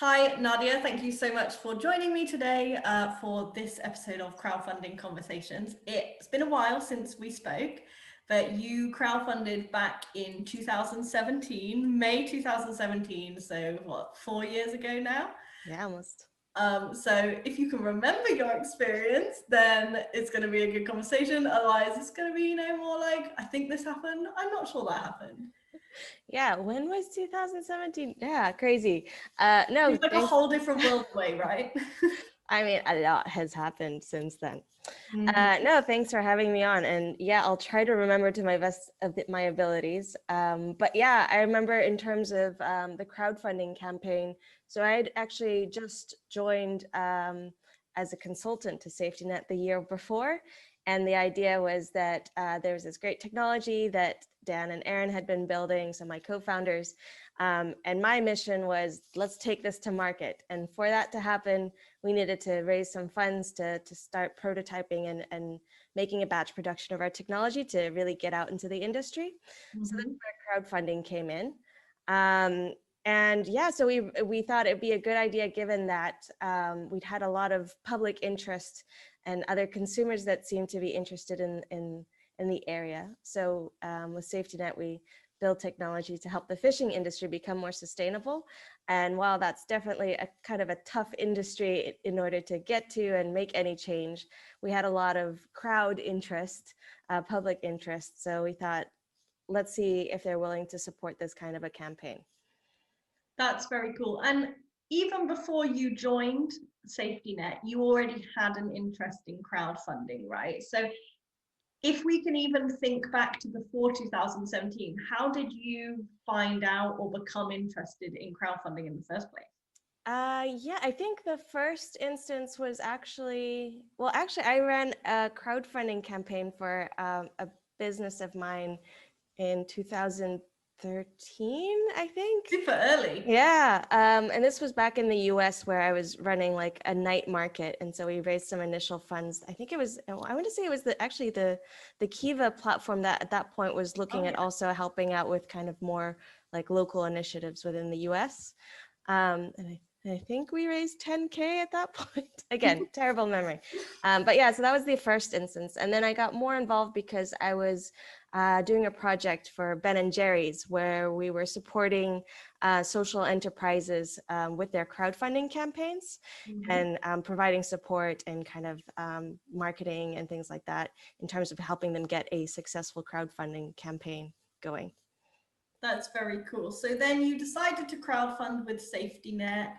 Hi, Nadia. Thank you so much for joining me today for this episode of Crowdfunding Conversations. It's been a while since we spoke, but you crowdfunded back in 2017, May 2017. So what, 4 years ago now? Yeah, almost. So if you can remember your experience, then it's going to be a good conversation. Otherwise, it's going to be, more like, I think this happened. I'm not sure that happened. Yeah, when was 2017? Yeah, crazy. No, Seems like a thanks. whole different world away, right? I mean, a lot has happened since then. Mhm. No, thanks for having me on. And yeah, I'll try to remember to my best of my abilities. But yeah, I remember in terms of the crowdfunding campaign. So I'd actually just joined as a consultant to SafetyNet the year before. And the idea was that there was this great technology that Dan and Aaron had been building, so my co-founders. And my mission was, let's take this to market. And for that to happen, we needed to raise some funds to start prototyping and making a batch production of our technology to really get out into the industry. So that's Mhm. where crowdfunding came in. And yeah, so we thought it'd be a good idea given that we'd had a lot of public interest and other consumers that seemed to be interested in the area. So with SafetyNet, we build technology to help the fishing industry become more sustainable. And while that's definitely a kind of a tough industry in order to get to and make any change, we had a lot of crowd interest, public interest. So we thought, let's see if they're willing to support this kind of a campaign. That's very cool. And even before you joined SafetyNet, you already had an interest in crowdfunding, right? So if we can even think back to before 2017, how did you find out or become interested in crowdfunding in the first place? Yeah, I think the first instance was actually, I ran a crowdfunding campaign for a business of mine in 2013, I think. Super early. Yeah, and this was back in the US where I was running like a night market, and so we raised some initial funds. I think it was, I want to say it was the Kiva platform that at that point was Oh looking at yeah. also helping out with kind of more like local initiatives within the US. And I think we raised 10K at that point. Again, terrible memory. But yeah, so that was the first instance. And then I got more involved because I was doing a project for Ben and Jerry's where we were supporting social enterprises with their crowdfunding campaigns Mhm. and providing support and kind of marketing and things like that in terms of helping them get a successful crowdfunding campaign going. That's very cool. So then you decided to crowdfund with SafetyNet,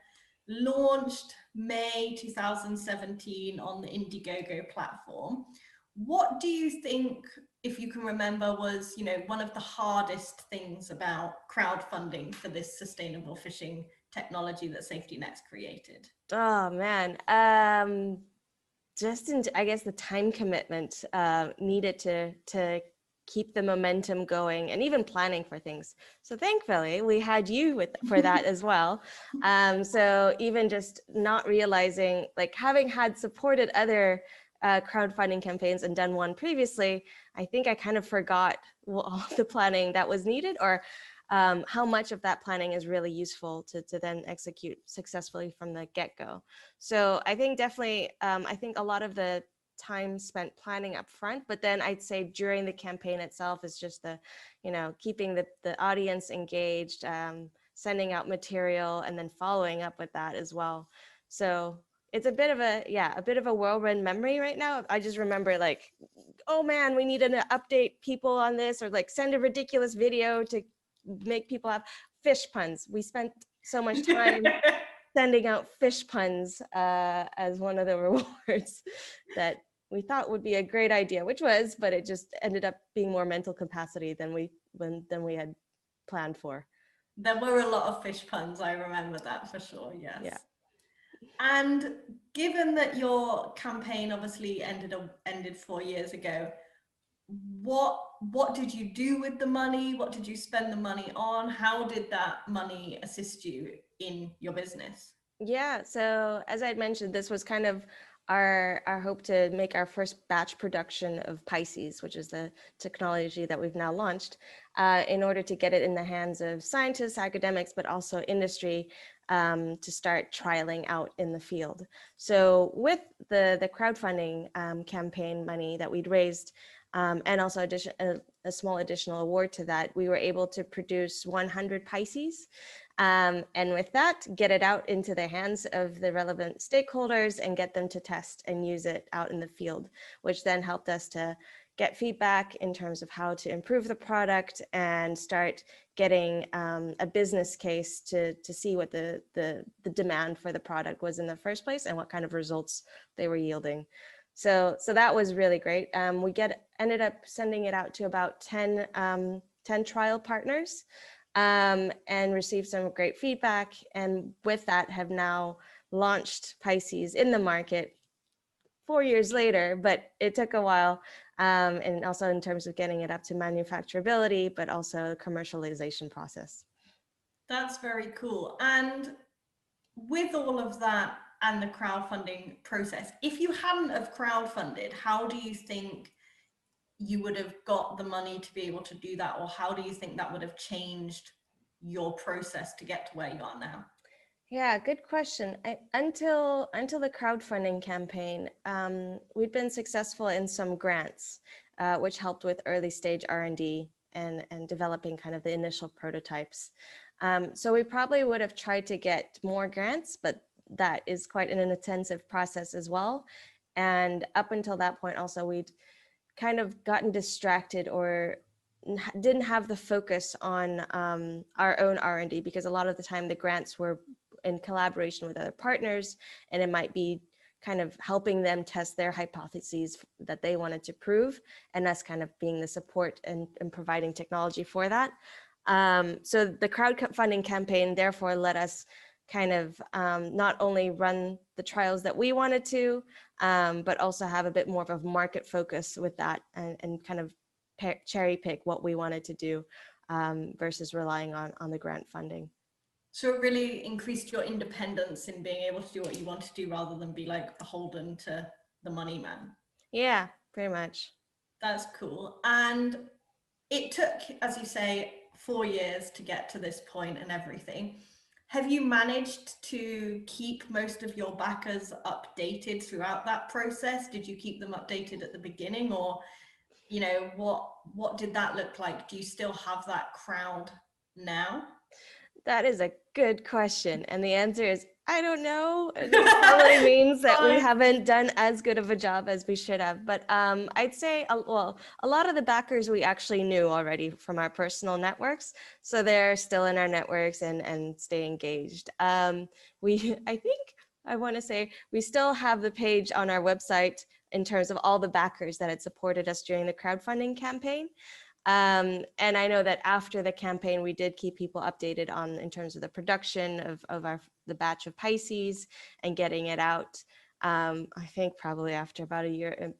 launched May 2017 on the Indiegogo platform. What do you think, if you can remember, was, one of the hardest things about crowdfunding for this sustainable fishing technology that SafetyNet's created? Oh man, just in, I guess the time commitment needed to keep the momentum going and even planning for things. So thankfully we had you for that as well. So even just not realizing, like having had supported other crowdfunding campaigns and done one previously, I think I kind of forgot all the planning that was needed, or how much of that planning is really useful to then execute successfully from the get-go. So I think definitely, I think a lot of the time spent planning up front, but then I'd say during the campaign itself is just keeping the audience engaged, sending out material, and then following up with that as well. So it's a bit of a whirlwind memory right now. I just remember like, oh man, we need to update people on this, or like send a ridiculous video to make people have fish puns. We spent so much time sending out fish puns as one of the rewards that we thought would be a great idea, which was, but it just ended up being more mental capacity than we had planned for. There were a lot of fish puns, I remember that for sure, Yeah. yes. And given that your campaign obviously ended 4 years ago, what did you do with the money? What did you spend the money on? How did that money assist you in your business? Yeah, so as I had mentioned, this was kind of our hope to make our first batch production of Pisces, which is the technology that we've now launched, in order to get it in the hands of scientists, academics, but also industry, to start trialing out in the field. So with the crowdfunding campaign money that we'd raised, and also a small additional award to that, we were able to produce 100 Pisces. And with that, get it out into the hands of the relevant stakeholders and get them to test and use it out in the field, which then helped us to get feedback in terms of how to improve the product and start getting a business case to see what the demand for the product was in the first place and what kind of results they were yielding. So that was really great. We ended up sending it out to about 10 trial partners and received some great feedback. And with that have now launched Pisces in the market 4 years later, but it took a while. And also in terms of getting it up to manufacturability, but also commercialization process. That's very cool. And with all of that and the crowdfunding process, if you hadn't have crowdfunded, how do you think you would have got the money to be able to do that? Or how do you think that would have changed your process to get to where you are now? Yeah, good question. Until the crowdfunding campaign, we'd been successful in some grants, which helped with early stage R&D and developing kind of the initial prototypes. So we probably would have tried to get more grants, but that is quite an intensive process as well. And up until that point also, we'd kind of gotten distracted or didn't have the focus on our own R&D, because a lot of the time the grants were in collaboration with other partners, and it might be kind of helping them test their hypotheses that they wanted to prove, and us kind of being the support and providing technology for that. So the crowdfunding campaign therefore let us kind of not only run the trials that we wanted to, but also have a bit more of a market focus with that, and kind of cherry pick what we wanted to do versus relying on the grant funding. So it really increased your independence in being able to do what you want to do rather than be like beholden to the money man. Yeah, pretty much. That's cool. And it took, as you say, 4 years to get to this point and everything. Have you managed to keep most of your backers updated throughout that process? Did you keep them updated at the beginning, or, you know, what did that look like? Do you still have that crowd now? That is a good question. And the answer is, I don't know. It probably means that we haven't done as good of a job as we should have. But I'd say, well, a lot of the backers we actually knew already from our personal networks. So they're still in our networks and stay engaged. I think I want to say we still have the page on our website in terms of all the backers that had supported us during the crowdfunding campaign. And I know that after the campaign, we did keep people updated on in terms of the production of the batch of Pisces and getting it out. I think probably after about a year,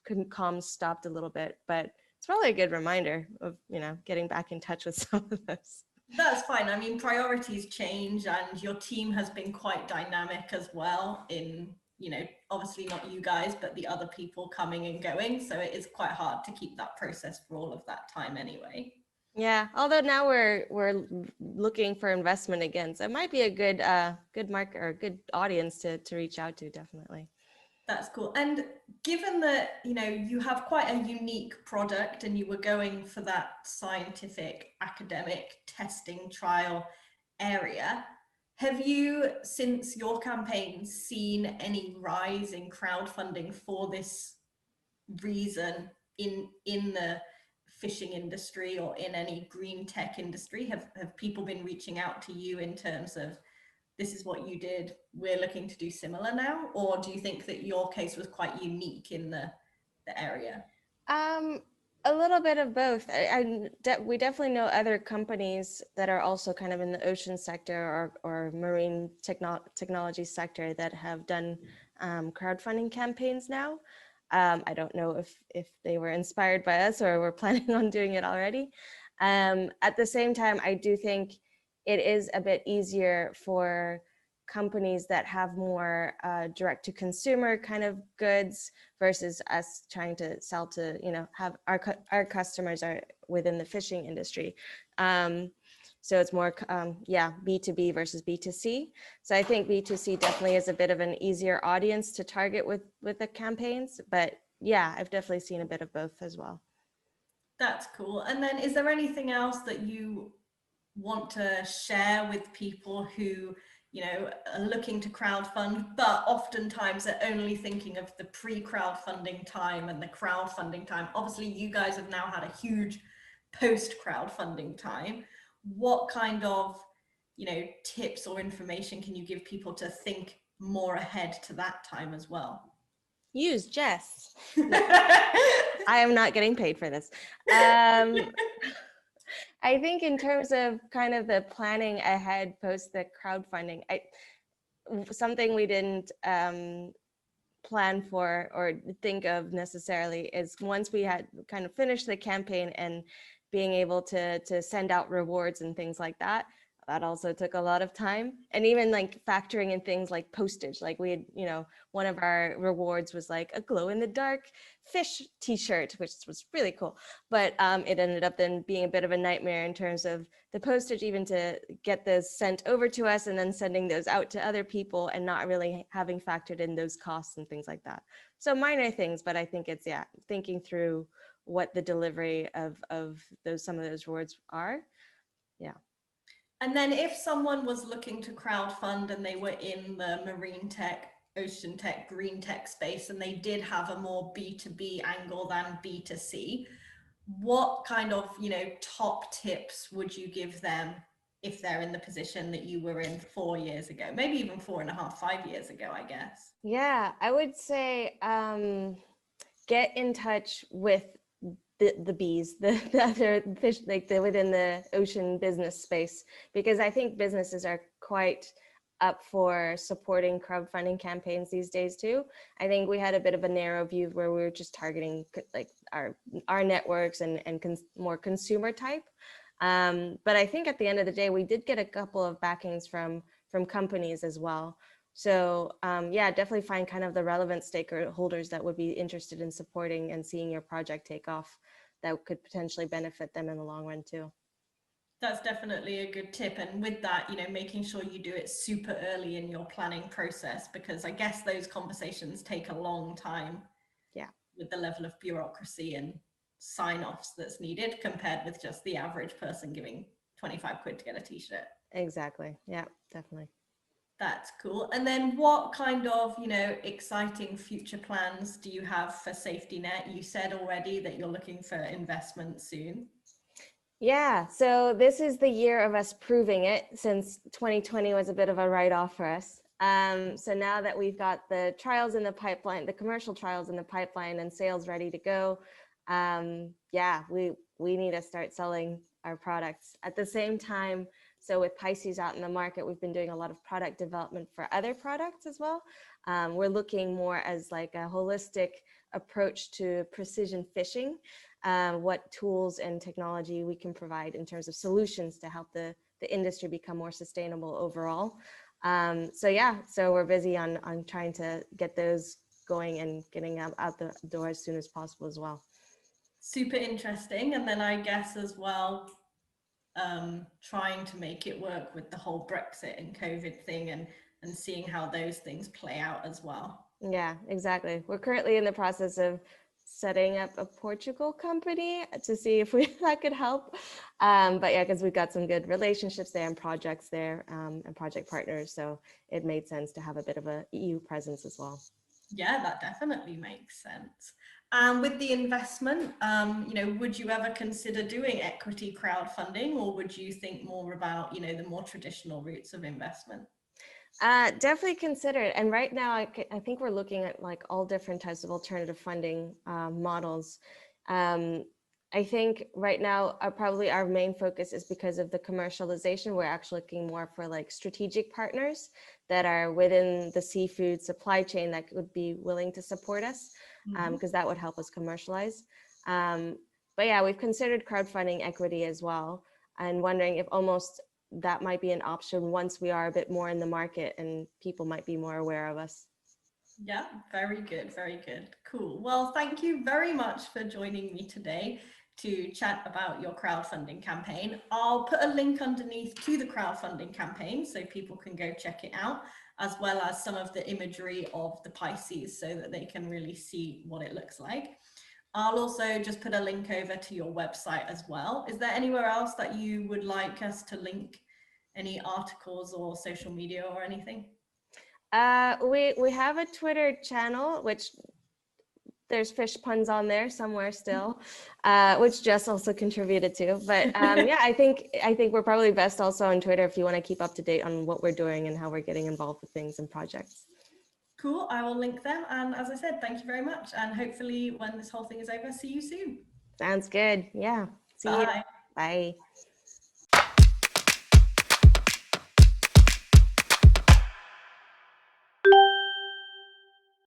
comms stopped a little bit, but it's probably a good reminder of, you know, getting back in touch with some of this. That's fine. I mean, priorities change, and your team has been quite dynamic as well in, you know, obviously not you guys, but the other people coming and going. So it is quite hard to keep that process for all of that time anyway. Yeah, although now we're looking for investment again, so it might be a good market or a good audience to reach out to, definitely. That's cool. And given that, you know, you have quite a unique product and you were going for that scientific academic testing trial area, have you, since your campaign, seen any rise in crowdfunding for this reason in the fishing industry or in any green tech industry? Have people been reaching out to you in terms of, this is what you did, we're looking to do similar now? Or do you think that your case was quite unique in the area? A little bit of both. We definitely know other companies that are also kind of in the ocean sector or marine technology sector that have done crowdfunding campaigns now. I don't know if they were inspired by us or were planning on doing it already. At the same time, I do think it is a bit easier for companies that have more direct to consumer kind of goods versus us trying to sell to, you know, have our customers are within the fishing industry. So it's more, B2B versus B2C. So I think B2C definitely is a bit of an easier audience to target with the campaigns. But yeah, I've definitely seen a bit of both as well. That's cool. And then is there anything else that you want to share with people who, are looking to crowdfund, but oftentimes they're only thinking of the pre-crowdfunding time and the crowdfunding time? Obviously, you guys have now had a huge post-crowdfunding time. What kind of, tips or information can you give people to think more ahead to that time as well? Use Jess. No, I am not getting paid for this. I think in terms of kind of the planning ahead post the crowdfunding, something we didn't plan for or think of necessarily is once we had kind of finished the campaign and being able to send out rewards and things like that. That also took a lot of time, and even like factoring in things like postage. Like we had, one of our rewards was like a glow in the dark fish t-shirt, which was really cool. But it ended up then being a bit of a nightmare in terms of the postage, even to get those sent over to us and then sending those out to other people and not really having factored in those costs and things like that. So minor things, but I think it's, thinking through what the delivery of some of those rewards are. Yeah. And then if someone was looking to crowdfund and they were in the marine tech, ocean tech, green tech space, and they did have a more B2B angle than B2C, what kind of, top tips would you give them if they're in the position that you were in 4 years ago, maybe even 4.5, 5 years ago, I guess? Yeah, I would say get in touch with the bees, the other fish, like within the ocean business space, because I think businesses are quite up for supporting crowdfunding campaigns these days too. I think we had a bit of a narrow view where we were just targeting like our networks and more consumer type. But I think at the end of the day, we did get a couple of backings from companies as well. So definitely find kind of the relevant stakeholders that would be interested in supporting and seeing your project take off, that could potentially benefit them in the long run too. That's definitely a good tip. And with that, making sure you do it super early in your planning process, because I guess those conversations take a long time. Yeah. With the level of bureaucracy and sign-offs that's needed compared with just the average person giving 25 quid to get a t-shirt. Exactly. Yeah, definitely. That's cool. And then what kind of, exciting future plans do you have for SafetyNet? You said already that you're looking for investment soon. Yeah, so this is the year of us proving it, since 2020 was a bit of a write-off for us. So now that we've got the trials in the pipeline, the commercial trials in the pipeline and sales ready to go, we need to start selling our products. At the same time, so with Pisces out in the market, we've been doing a lot of product development for other products as well. We're looking more as like a holistic approach to precision fishing, what tools and technology we can provide in terms of solutions to help the industry become more sustainable overall. So we're busy on trying to get those going and getting out the door as soon as possible as well. Super interesting. And then I guess as well, trying to make it work with the whole Brexit and COVID thing, and seeing how those things play out as well. Yeah, exactly. We're currently in the process of setting up a Portugal company to see if that could help. But yeah, because we've got some good relationships there and projects there, and project partners. So it made sense to have a bit of a EU presence as well. Yeah, that definitely makes sense. With the investment, would you ever consider doing equity crowdfunding, or would you think more about, the more traditional routes of investment? Definitely consider it. And right now, I think we're looking at like all different types of alternative funding models. I think right now, probably our main focus is because of the commercialization. We're actually looking more for like strategic partners that are within the seafood supply chain that would be willing to support us, because that would help us commercialize. But yeah, we've considered crowdfunding equity as well, and wondering if almost that might be an option once we are a bit more in the market and people might be more aware of us. Yeah, very good, very good. Cool. Well, thank you very much for joining me today. to chat about your crowdfunding campaign. I'll put a link underneath to the crowdfunding campaign so people can go check it out, as well as some of the imagery of the Pisces so that they can really see what it looks like. I'll also just put a link over to your website as well. Is there anywhere else that you would like us to link, any articles or social media or anything? We have a Twitter channel, which there's fish puns on there somewhere still, which Jess also contributed to. But yeah, I think we're probably best also on Twitter if you want to keep up to date on what we're doing and how we're getting involved with things and projects. Cool, I will link them. And as I said, thank you very much. And hopefully when this whole thing is over, see you soon. Sounds good. Yeah. See you. Bye. Bye.